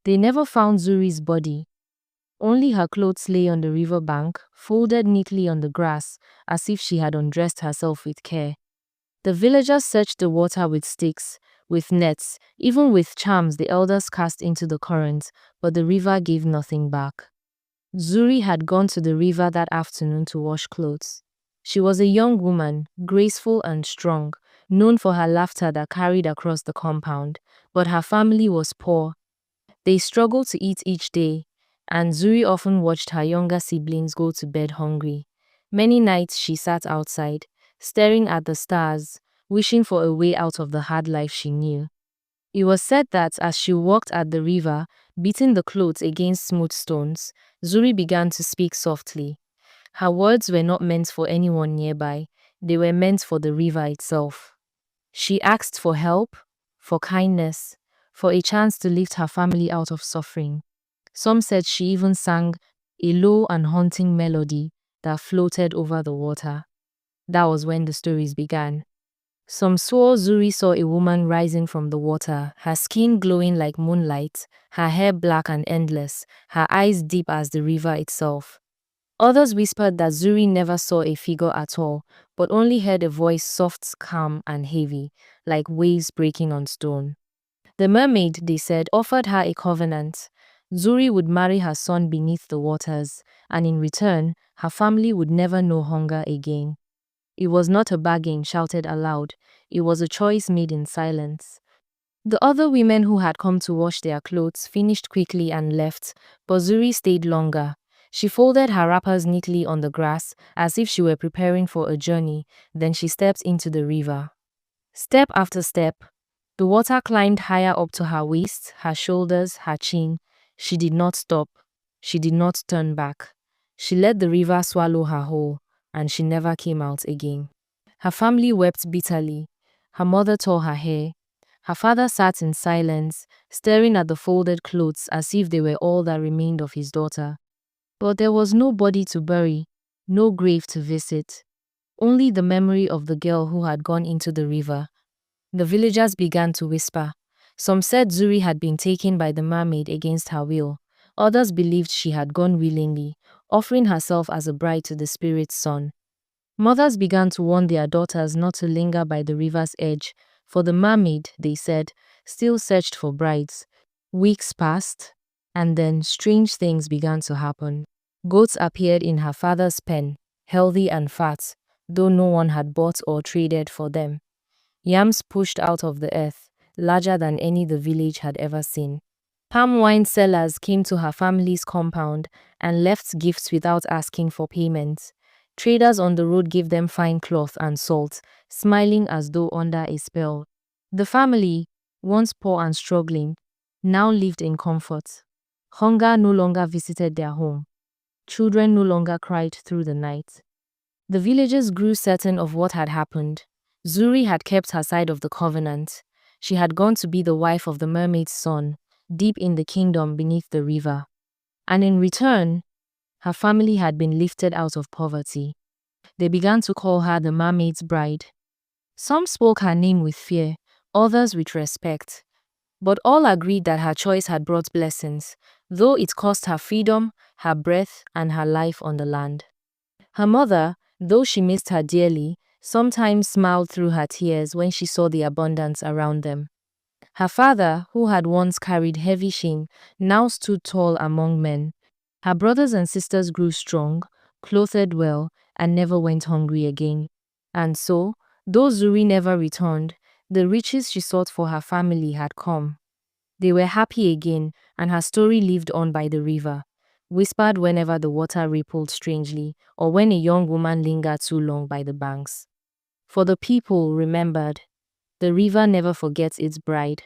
They never found Zuri's body. Only her clothes lay on the river bank, folded neatly on the grass, as if she had undressed herself with care. The villagers searched the water with sticks, with nets, even with charms the elders cast into the current, but the river gave nothing back. Zuri had gone to the river that afternoon to wash clothes. She was a young woman, graceful and strong, known for her laughter that carried across the compound, but her family was poor. They struggled to eat each day, and Zuri often watched her younger siblings go to bed hungry. Many nights she sat outside, staring at the stars, wishing for a way out of the hard life she knew. It was said that as she walked at the river, beating the clothes against smooth stones, Zuri began to speak softly. Her words were not meant for anyone nearby, they were meant for the river itself. She asked for help, for kindness, for a chance to lift her family out of suffering. Some said she even sang a low and haunting melody that floated over the water. That was when the stories began. Some swore Zuri saw a woman rising from the water, her skin glowing like moonlight, her hair black and endless, her eyes deep as the river itself. Others whispered that Zuri never saw a figure at all, but only heard a voice soft, calm, and heavy, like waves breaking on stone. The mermaid, they said, offered her a covenant. Zuri would marry her son beneath the waters, and in return, her family would never know hunger again. It was not a bargain shouted aloud, it was a choice made in silence. The other women who had come to wash their clothes finished quickly and left, but Zuri stayed longer. She folded her wrappers neatly on the grass, as if she were preparing for a journey, then she stepped into the river. Step after step, the water climbed higher up to her waist, her shoulders, her chin. She did not stop. She did not turn back. She let the river swallow her whole, and she never came out again. Her family wept bitterly. Her mother tore her hair. Her father sat in silence, staring at the folded clothes as if they were all that remained of his daughter. But there was no body to bury, no grave to visit. Only the memory of the girl who had gone into the river. The villagers began to whisper. Some said Zuri had been taken by the mermaid against her will. Others believed she had gone willingly, offering herself as a bride to the spirit's son. Mothers began to warn their daughters not to linger by the river's edge, for the mermaid, they said, still searched for brides. Weeks passed, and then strange things began to happen. Goats appeared in her father's pen, healthy and fat, though no one had bought or traded for them. Yams pushed out of the earth, larger than any the village had ever seen. Palm wine sellers came to her family's compound and left gifts without asking for payment. Traders on the road gave them fine cloth and salt, smiling as though under a spell. The family, once poor and struggling, now lived in comfort. Hunger no longer visited their home. Children no longer cried through the night. The villagers grew certain of what had happened. Zuri had kept her side of the covenant. She had gone to be the wife of the mermaid's son, deep in the kingdom beneath the river. And in return, her family had been lifted out of poverty. They began to call her the Mermaid's Bride. Some spoke her name with fear, others with respect. But all agreed that her choice had brought blessings, though it cost her freedom, her breath, and her life on the land. Her mother, though she missed her dearly, sometimes smiled through her tears when she saw the abundance around them. Her father, who had once carried heavy shame, now stood tall among men. Her brothers and sisters grew strong, clothed well, and never went hungry again. And so, though Zuri never returned, the riches she sought for her family had come. They were happy again, and her story lived on by the river, whispered whenever the water rippled strangely, or when a young woman lingered too long by the banks. For the people remembered, the river never forgets its bride.